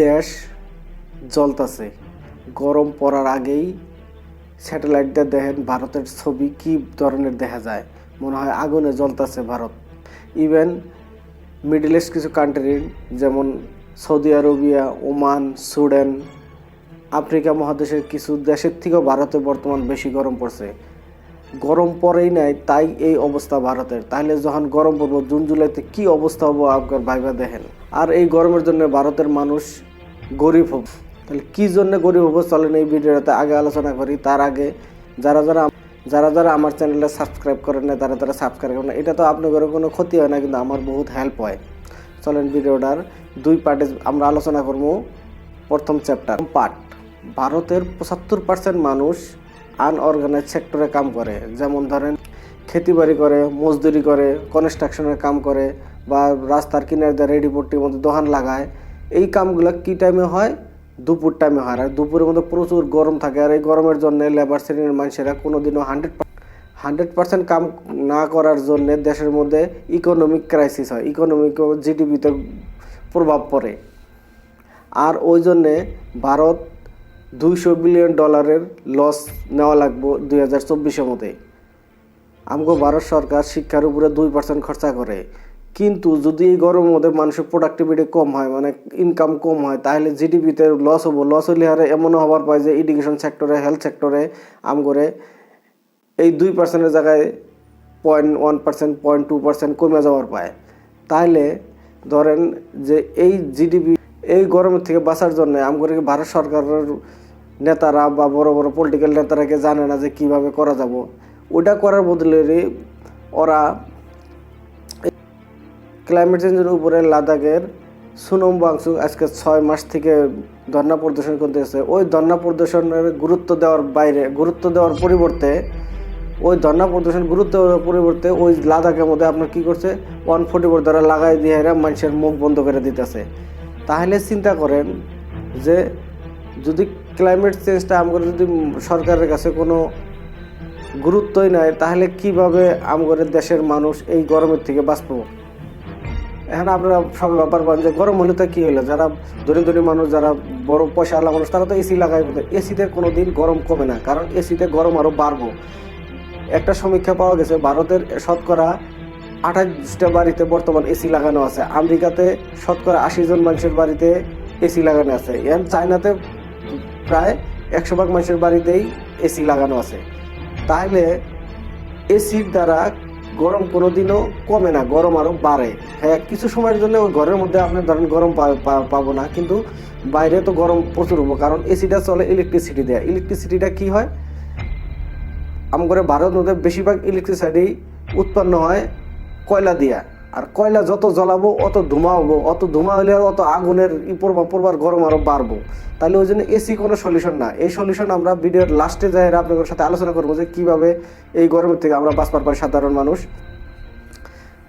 দেশ জ্বলতাছে। গরম পড়ার আগেই স্যাটেলাইটটা দেখেন ভারতের ছবি কি ধরনের দেখা যায়, মনে হয় আগুনে জ্বলতাছে ভারত। ইভেন মিডল ইস্ট কিছু কান্ট্রি যেমন Saudi Arabia, Oman, Sudan, Africa মহাদেশের কিছু দেশের থেকেও ভারতে বর্তমান বেশি গরম পড়ছে। গরম পড়েই নাই, তাই এই অবস্থা ভারতের। তাহলে যখন গরম পড়বো জুন জুলাইতে কি অবস্থা হবো আপনার ভাইবা দেখেন। আর এই গরমের জন্য ভারতের মানুষ গরিব হব। তাহলে কি জন্য গরিব হবো চলেন এই ভিডিওটাতে আগে আলোচনা করি। তার আগে যারা যারা আমার চ্যানেলটা সাবস্ক্রাইব করেন না তারা সাবস্ক্রাইব করেন না। এটা তো আপনাদের কোনো ক্ষতি হয় না, কিন্তু আমার বহুত হেল্প হয়। চলেন ভিডিওটার দুই পার্টে আমরা আলোচনা করবো। প্রথম চ্যাপ্টার পার্ট, ভারতের 75% মানুষ আনঅর্গানাইজ সেক্টরে কাম করে। যেমন ধরেন খেতিবাড়ি করে, মজদুরি করে, কনস্ট্রাকশনের কাম করে, বা রাস্তার কিনারে রেডিপট্টির মধ্যে দোকান লাগায়। এই কামগুলো কী টাইমে হয়? দুপুর টাইমে হয়। আর দুপুরের মধ্যে প্রচুর গরম থাকে। আর এই গরমের জন্য লেবার শ্রেণীর মানুষেরা কোনোদিনও 100% কাম না করার জন্য দেশের মধ্যে ইকোনমিক ক্রাইসিস হয়, ইকোনমিক জিডিপিতে প্রভাব পড়ে। আর ওই জন্যে ভারত $200 বিলিয়ন লস নেওয়া লাগবো 2024-এর মধ্যে। আমগো ভারত সরকার শিক্ষার উপরে 2% খরচা করে, কিন্তু যদি এই গরমের মধ্যে মানুষের প্রোডাক্টিভিটি কম হয়, মানে ইনকাম কম হয়, তাহলে জিডিপিতে লস হবো। লস হলে আর এমনও হবার পায় যে এডুকেশন সেক্টরে, হেলথ সেক্টরে আমগরে এই 2%-এর জায়গায় 0.1%, 0.2% কমে যাওয়ার পায়। তাহলে ধরেন যে এই জিডিপি এই গরমের থেকে বাঁচার জন্য আমগরে ভারত সরকারের নেতারা বা বড় বড় পলিটিক্যাল নেতারাকে জানে না যে কিভাবে করা যাব। ওটা করার বদলে ওরা ক্লাইমেট চেঞ্জের উপরে লাদাখের সুনম ওয়াংচুক আজকে 6 মাস থেকে ধর্ণা প্রদর্শন করতেছে। ওই ধর্ণা প্রদর্শনের গুরুত্ব দেওয়ার পরিবর্তে ওই লাদাখের মধ্যে আপনার কি করছে, 144 দ্বারা লাগাই দিয়ে মানুষের মুখ বন্ধ করে দিতেছে। তাহলে চিন্তা করেন যে যদি ক্লাইমেট চেঞ্জটা আমাদের যদি সরকারের কাছে কোনো গুরুত্বই নাই, তাহলে কিভাবে আমাদের দেশের মানুষ এই গরমের থেকে বাঁচব? এখন আপনারা সব ব্যাপার পান যে গরম হলে তো কী হলো, যারা দরিদ্র মানুষ, যারা বড় পয়সাওয়ালা মানুষ, তারা তো এসি লাগায়। এসিতে কোনো দিন গরম কমে না, কারণ এসিতে গরম আরও বাড়বো। একটা সমীক্ষা পাওয়া গেছে ভারতের শতকরা 28টা বাড়িতে বর্তমান এসি লাগানো আছে। আমেরিকাতে শতকরা 80 জন মানুষের বাড়িতে এসি লাগানো আছে। এখন চায়নাতে প্রায় 100 ভাগ মানুষের বাড়িতেই এসি লাগানো আছে। তাহলে এসির দ্বারা গরম কোনোদিনও কমে না, গরম আরও বাড়ে। হ্যাঁ, কিছু সময়ের জন্য ওই ঘরের মধ্যে আপনি ধরেন গরম পাবো না, কিন্তু বাইরে তো গরম প্রচুর হবো, কারণ এসিটা চলে ইলেকট্রিসিটি দেয়। ইলেকট্রিসিটিটা কি হয়, আমাদের ভারত মধ্যে বেশিরভাগ ইলেকট্রিসিটি উৎপন্ন হয় কয়লা দিয়া। আর কয়লা যত জ্বলাবো অত ধোঁয়া হবো, অত ধোঁয়া হলে আর অত আগুনের পড়বার গরম আরও বাড়বো। তাহলে ওই জন্য এসি কোনো সলিউশন না। এই সলিউশন আমরা ভিডিওর লাস্টে যাই আপনাদের সাথে আলোচনা করবো যে কীভাবে এই গরমের থেকে আমরা বাঁচবার পারি সাধারণ মানুষ।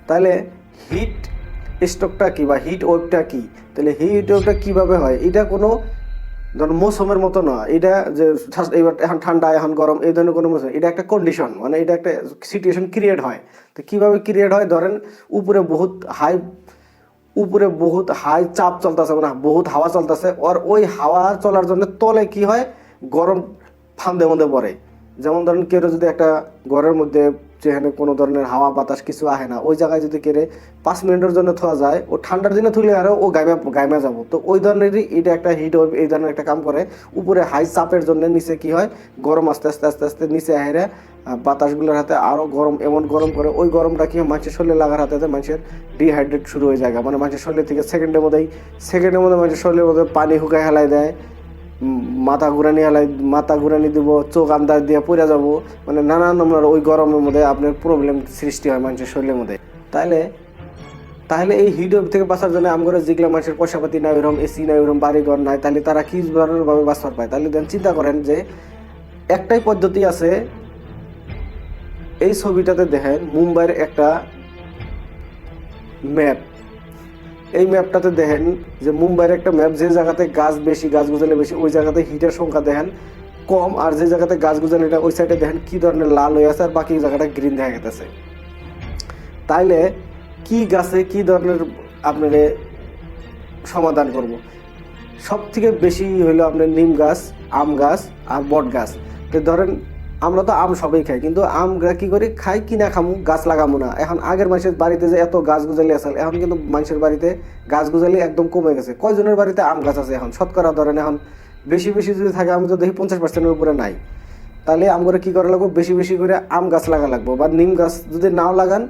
তাহলে হিট স্ট্রোকটা কী বা হিট ওয়েভটা কী? তাহলে হিট ওয়েভটা কীভাবে হয়? এটা কোনো ধরুন মৌসুমের মতো না, এটা যে এবার এখন ঠান্ডা এখন গরম এই ধরনের কোনো মৌসুম, এটা একটা কন্ডিশন, মানে এটা একটা সিচুয়েশন ক্রিয়েট হয়। তো কীভাবে ক্রিয়েট হয়? ধরেন উপরে বহুত হাই চাপ চলতেছে, মানে বহুত হাওয়া চলতেছে, আর ওই হাওয়া চলার জন্য তলে কি হয়, গরম ফান্দে মধ্যে পড়ে। যেমন ধরেন কেউ যদি একটা ঘরের মধ্যে যেখানে কোনো ধরনের হাওয়া বাতাস কিছু আহে না, ওই জায়গায় যদি কেড়ে 5 মিনিটের জন্য থোয়া যায়, ও ঠান্ডার দিনে থুলে আরও ও গাইমা যাব। তো ওই ধরনেরই এটা একটা হিট ওয়েভ এই ধরনের একটা কাম করে। উপরে হাই চাপের জন্য নিচে কি হয়, গরম আস্তে আস্তে নিচে আহেরা বাতাসগুলোর হাতে আরও গরম, এমন গরম করে ওই গরমটা কি হয় মানুষের শরীরে লাগার হাতে মানুষের ডিহাইড্রেট শুরু হয়ে যায়। মানে মানুষের শরীর থেকে সেকেন্ডের মধ্যে মানুষের শরীরের মধ্যে পানি শুকায় হেলাই দেয়, মাথা ঘুরানি দিব, চোখ আন্দাজ দিয়ে পড়ে যাব, মানে নানান নমুনার ওই গরমের মধ্যে আপনার প্রবলেম সৃষ্টি হয় মানুষের শরীরের মধ্যে। তাহলে এই হিট ওয়েভ থেকে বাঁচার জন্য আমরা যেগুলো মানুষের পয়সাপাতি নাই, ওরকম এসি নাই, ওরকম বাড়িঘর নাই, তাহলে তারা কী ধরনেরভাবে বাঁচতে পায়? তাহলে চিন্তা করেন যে একটাই পদ্ধতি আছে। এই ছবিটাতে দেখেন মুম্বাইয়ের একটা ম্যাপ। এই ম্যাপটাতে দেখেন যে মুম্বাইয়ের একটা ম্যাপ, যে জায়গাতে গাছ গুজালে বেশি ওই জায়গাতে হিটের সংখ্যা দেখেন কম, আর যে জায়গাতে গাছ গুজালে এটা ওই সাইডে দেখেন কি ধরনের লাল হয়ে আছে, আর বাকি জায়গাটা গ্রিন দেখা গেছে। তাইলে কি গাছে কি ধরনের আপনার সমাধান করব? সব থেকে বেশি হইলো আপনার নিম গাছ, আম গাছ আর বট গাছ। তো ধরেন আমরা তো আম সবাই খাই, কিন্তু আমরা কি করি খাই কিনা খামু, গাছ লাগামু না। এখন আগের মানুষের বাড়িতে যে এত গাছ গুজালি আসল, এখন কিন্তু মানুষের বাড়িতে গাছ গুজালি একদম কমে গেছে। কয়জনের বাড়িতে আম গাছ আছে এখন? শতকরা ধরেন এখন বেশি বেশি যদি থাকে, আমি তো দেখি 50%-এর উপরে নাই। তাহলে আমরা কি করা লাগবো, বেশি বেশি করে আম গাছ লাগা লাগবো। বা নিম গাছ যদি নাও লাগান,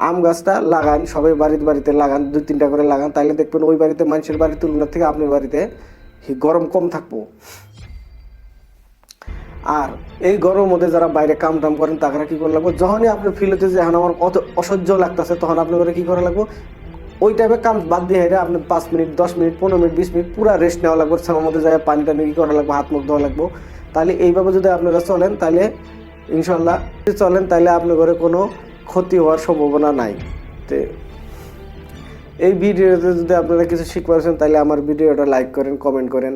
আম গাছটা লাগান, সবাই বাড়িতে বাড়িতে লাগান, 2-3টা করে লাগান। তাহলে দেখবেন ওই বাড়িতে মানুষের বাড়ির তুলনার থেকে আপনার বাড়িতে গরম কম থাকবো। আর এই গরমের মধ্যে যারা বাইরে কাম টাম করেন তারা কি করা লাগবো, যখনই আপনার ফিল হচ্ছে যে এখন আমার অত অসহ্য লাগতেছে, তখন আপনার কি করা লাগবো, ওই টাইপে কাম বাদ দিয়ে হেরে আপনি 5 মিনিট, 10 মিনিট, 15 মিনিট, 20 মিনিট পুরো রেস্ট নেওয়া লাগবে। ছানার মধ্যে যায় পানি টানি কি করা লাগবে, হাত মুখ ধোয়া লাগবো। তাহলে এইভাবে যদি আপনারা চলেন, তাহলে ইনশাল্লাহ চলেন, তাহলে আপনার ঘরে কোনো ক্ষতি হওয়ার সম্ভাবনা নাই। তো এই ভিডিওতে যদি আপনারা কিছু শিখতে পারছেন, তাহলে আমার ভিডিওটা লাইক করেন, কমেন্ট করেন।